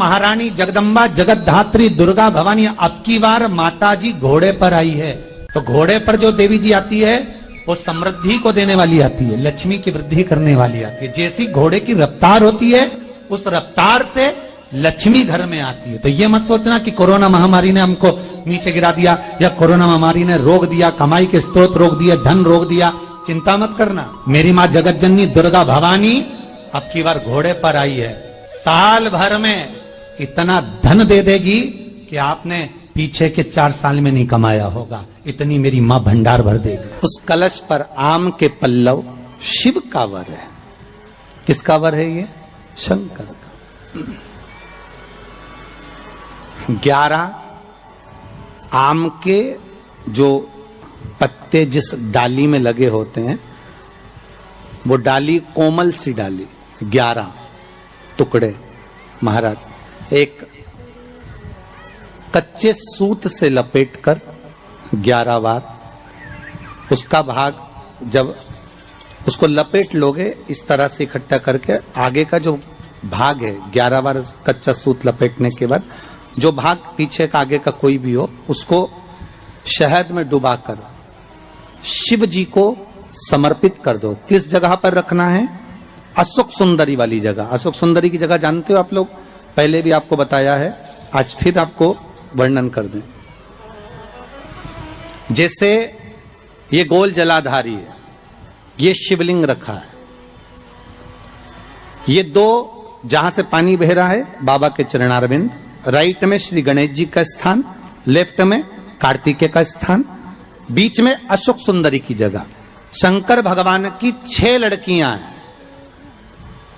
महारानी जगदम्बा जगतधात्री दुर्गा भवानी अब की बार माता जी घोड़े पर आई है। तो घोड़े पर जो देवी जी आती है वो समृद्धि को देने वाली आती है, लक्ष्मी की वृद्धि करने वाली आती है। जैसी घोड़े की रफ्तार होती है उस रफ्तार से लक्ष्मी घर में आती है। तो ये मत सोचना कि कोरोना महामारी ने हमको नीचे गिरा दिया या कोरोना महामारी ने रोक दिया, कमाई के स्रोत रोक दिया, धन रोक दिया। चिंता मत करना, मेरी माँ जगत जननी दुर्गा भवानी अब की बार घोड़े पर आई है। साल भर में इतना धन दे देगी कि आपने पीछे के 4 साल में नहीं कमाया होगा, इतनी मेरी माँ भंडार भर देगी। उस कलश पर आम के पल्लव शिव का वर है। किसका वर है ये? शंकर का। 11 आम के जो पत्ते जिस डाली में लगे होते हैं वो डाली कोमल सी डाली, 11 टुकड़े महाराज एक कच्चे सूत से लपेटकर 11 बार उसका भाग, जब उसको लपेट लोगे इस तरह से इकट्ठा करके आगे का जो भाग है 11 बार कच्चा सूत लपेटने के बाद जो भाग पीछे का आगे का कोई भी हो उसको शहद में डुबाकर शिव जी को समर्पित कर दो। किस जगह पर रखना है? अशोक सुंदरी वाली जगह। अशोक सुंदरी की जगह जानते हो आप लोग, पहले भी आपको बताया है, आज फिर आपको वर्णन कर दें। जैसे ये गोल जलाधारी है, ये शिवलिंग रखा है, ये 2 जहां से पानी बह रहा है बाबा के चरणारविंद, राइट में श्री गणेश जी का स्थान, लेफ्ट में कार्तिकेय का स्थान, बीच में अशोक सुंदरी की जगह। शंकर भगवान की 6 लड़कियां हैं।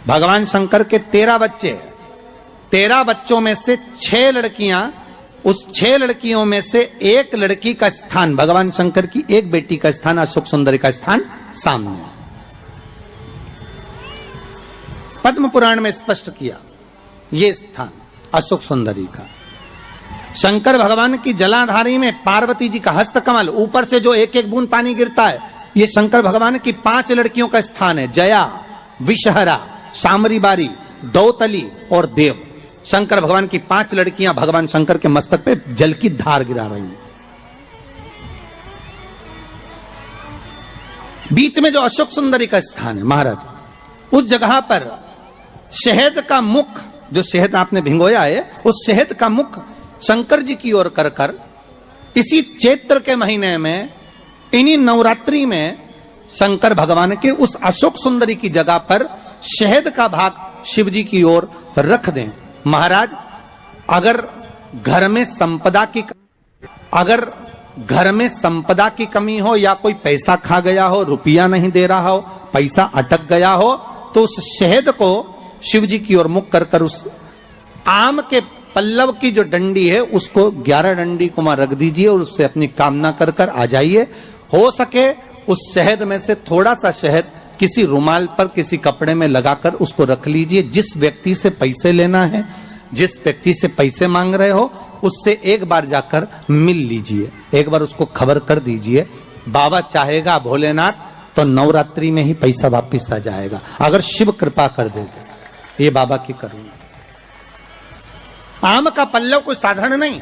भगवान शंकर के 13 बच्चे, 13 बच्चों में से 6 लड़कियां, उस 6 लड़कियों में से एक लड़की का स्थान, भगवान शंकर की एक बेटी का स्थान, अशोक सुंदरी का स्थान सामने है। पद्म पुराण में स्पष्ट किया ये स्थान अशोक सुंदरी का। शंकर भगवान की जलाधारी में पार्वती जी का हस्तकमल, ऊपर से जो एक एक बूंद पानी गिरता है, ये शंकर भगवान की 5 लड़कियों का स्थान है। जया, विषहरा, शामरी बारी, दौतली और देव। शंकर भगवान की 5 लड़कियां भगवान शंकर के मस्तक पे जल की धार गिरा रही हैं। बीच में जो अशोक सुंदरी का स्थान है महाराज, उस जगह पर शहद का मुख, जो शहद आपने भिंगोया है, उस शहद का मुख शंकर जी की ओर कर कर इसी चैत्र के महीने में, इन्हीं नवरात्रि में शंकर भगवान के उस अशोक सुंदरी की जगह पर शहद का भाग शिव जी की ओर रख दें। महाराज अगर घर में संपदा की कमी हो या कोई पैसा खा गया हो, रुपया नहीं दे रहा हो, पैसा अटक गया हो, तो उस शहद को शिव जी की ओर मुख कर कर उस आम के पल्लव की जो डंडी है उसको 11 डंडी को वहां रख दीजिए और उससे अपनी कामना कर कर आ जाइए। हो सके उस शहद में से थोड़ा सा शहद किसी रुमाल पर, किसी कपड़े में लगाकर उसको रख लीजिए। जिस व्यक्ति से पैसे लेना है, जिस व्यक्ति से पैसे मांग रहे हो, उससे एक बार जाकर मिल लीजिए, एक बार उसको खबर कर दीजिए। बाबा चाहेगा भोलेनाथ तो नवरात्रि में ही पैसा वापिस आ जाएगा, अगर शिव कृपा कर देते। ये बाबा की करुणा। आम का पल्लव कोई साधारण नहीं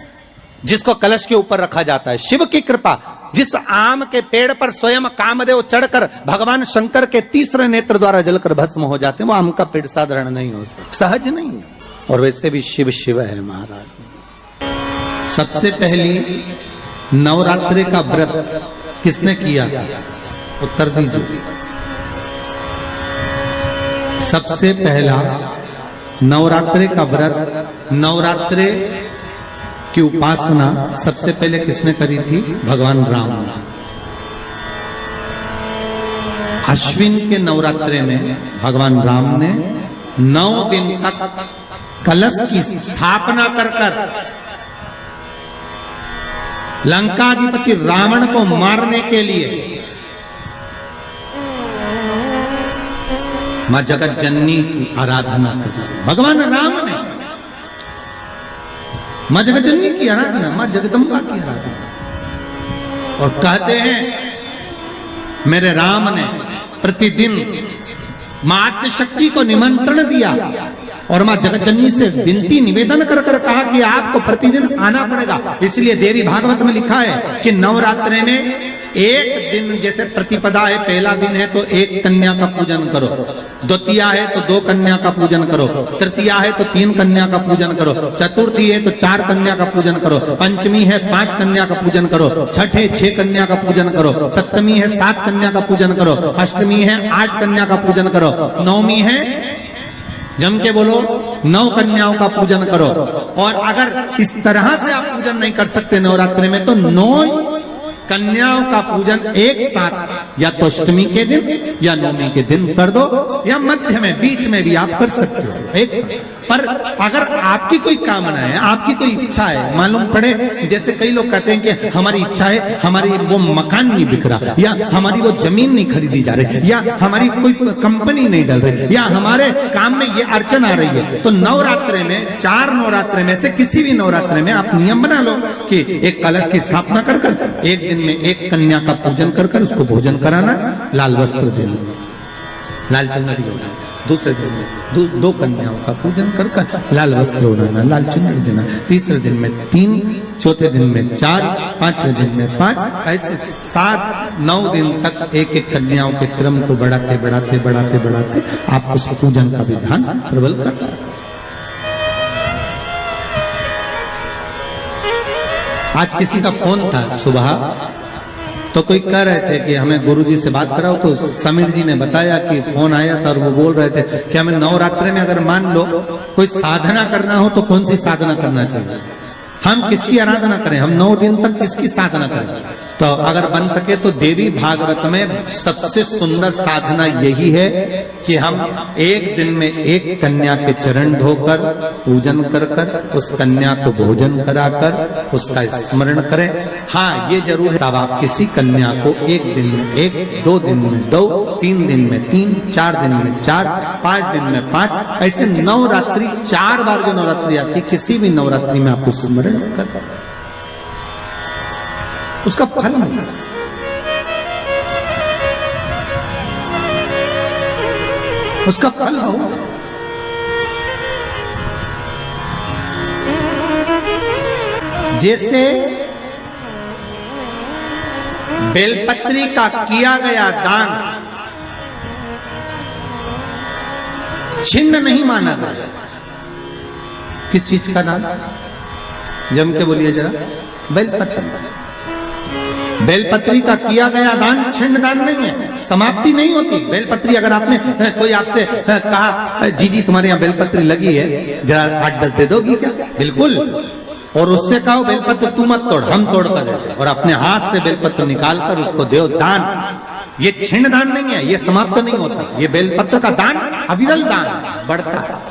जिसको कलश के ऊपर रखा जाता है, शिव की कृपा। जिस आम के पेड़ पर स्वयं कामदेव चढ़कर भगवान शंकर के 3रे नेत्र द्वारा जलकर भस्म हो जाते हैं, वो आम का पेड़ साधारण नहीं हो सकता, सहज नहीं है। और वैसे भी शिव शिव है महाराज। सबसे पहली नवरात्रि का व्रत किसने किया था? उत्तर दीजिए। सबसे पहला नवरात्रि का व्रत, नवरात्रि की उपासना सबसे पहले किसने करी थी? भगवान राम। अश्विन के नवरात्रि में भगवान राम ने 9 दिन तक कलश की स्थापना कर कर लंकाधिपति रावण को मारने के लिए मां जगत जननी की आराधना करी। भगवान राम ने मां जगत जननी की आराधना, मां जगदम्बा की आराधना। और कहते हैं मेरे राम ने प्रतिदिन मां आद्य शक्ति को निमंत्रण दिया और मां जगतजननी से विनती निवेदन कर कर कहा कि आपको प्रतिदिन आना पड़ेगा। इसलिए देवी भागवत में लिखा है कि नवरात्रि में एक दिन, जैसे प्रतिपदा है, पहला दिन है तो एक कन्या का पूजन करो, द्वितीया है तो 2 कन्या का पूजन करो, तृतीया है तो 3 कन्या का पूजन करो, चतुर्थी है तो 4 कन्या का पूजन करो, पंचमी है 5 कन्या का पूजन करो, छठ है 6 कन्या का पूजन करो, सप्तमी है 7 कन्या का पूजन करो, अष्टमी है 8 कन्या का पूजन करो, नवमी है, जम के बोलो, 9 कन्याओं का पूजन करो। और अगर इस तरह से आप पूजन नहीं कर सकते नवरात्रि में तो 9 कन्याओं का पूजन एक साथ या तो अष्टमी के दिन या नवमी के दिन कर दो, या मध्य में, बीच में भी आप कर सकते हो एक साथ। पर अगर आपकी कोई कामना है, आपकी कोई इच्छा है, मालूम पड़े, जैसे कई लोग कहते हैं कि हमारी इच्छा है, हमारी वो मकान नहीं बिक रहा, या हमारी वो जमीन नहीं खरीदी जा रही, या हमारी कोई कंपनी नहीं डल रही, या हमारे काम में ये अड़चन आ रही है, तो नवरात्रि में, 4 नवरात्रि में से किसी भी नवरात्रि में आप नियम बना लो कि एक कलश की स्थापना कर कर एक दिन में एक कन्या का पूजन कर कर उसको भोजन कराना, लाल वस्त्र देना, लाल चुनरी देना, दूसरे दिन में 2 कन्याओं का पूजन कर कर लाल वस्त्र ओढ़ाना, लाल चुनरी देना, तीसरे दिन में 3, चौथे दिन में 4, 5वें दिन में 5, ऐसे 7-9 दिन तक एक एक कन्याओं के क्रम को बढ़ाते बढ़ाते बढ़ाते बढ़ाते आप उस पूजन का विधान प्रबल कर सकते। आज किसी का फोन था सुबह, तो कोई कह रहे थे कि हमें गुरुजी से बात कराओ, तो समीर जी ने बताया कि फोन आया था और वो बोल रहे थे कि हमें नवरात्रि में अगर मान लो कोई साधना करना हो तो कौन सी साधना करना चाहिए, हम किसकी आराधना करें, हम 9 दिन तक किसकी साधना करें। तो अगर बन सके तो देवी भागवत में सबसे सुंदर साधना यही है कि हम एक दिन में एक कन्या के चरण धोकर पूजन कर कर उस कन्या को भोजन कराकर उसका स्मरण करें। हाँ, ये जरूर है तब आप किसी कन्या को एक दिन में 1, 2 दिन में 2, 3 दिन में 3, 4 दिन में 4, 5 दिन में 5, ऐसे नवरात्रि 4 बार जो नवरात्रि आती, किसी भी नवरात्रि में आपको स्मरण कर उसका फल मिलेगा। उसका फल होगा। जैसे बेलपत्री का किया गया दान छिन्न नहीं माना गया। किस चीज का दान? जम के बोलिए जरा। बेलपत्री। बेलपत्री का किया गया दान छिन्न दान नहीं है, समाप्ति नहीं होती। बेलपत्री अगर आपने कोई आपसे कहा जी जी तुम्हारे यहाँ बेलपत्री लगी है, जरा 8-10 दे दोगी क्या? बिल्कुल। और उससे कहो बेलपत्र तू मत तोड़, हम तोड़ कर देते, और अपने हाथ से बेलपत्र निकाल कर उसको दो दान। ये छिन्न दान नहीं है, ये समाप्त नहीं होता। ये बेलपत्र का दान अविरल दान बढ़ता है।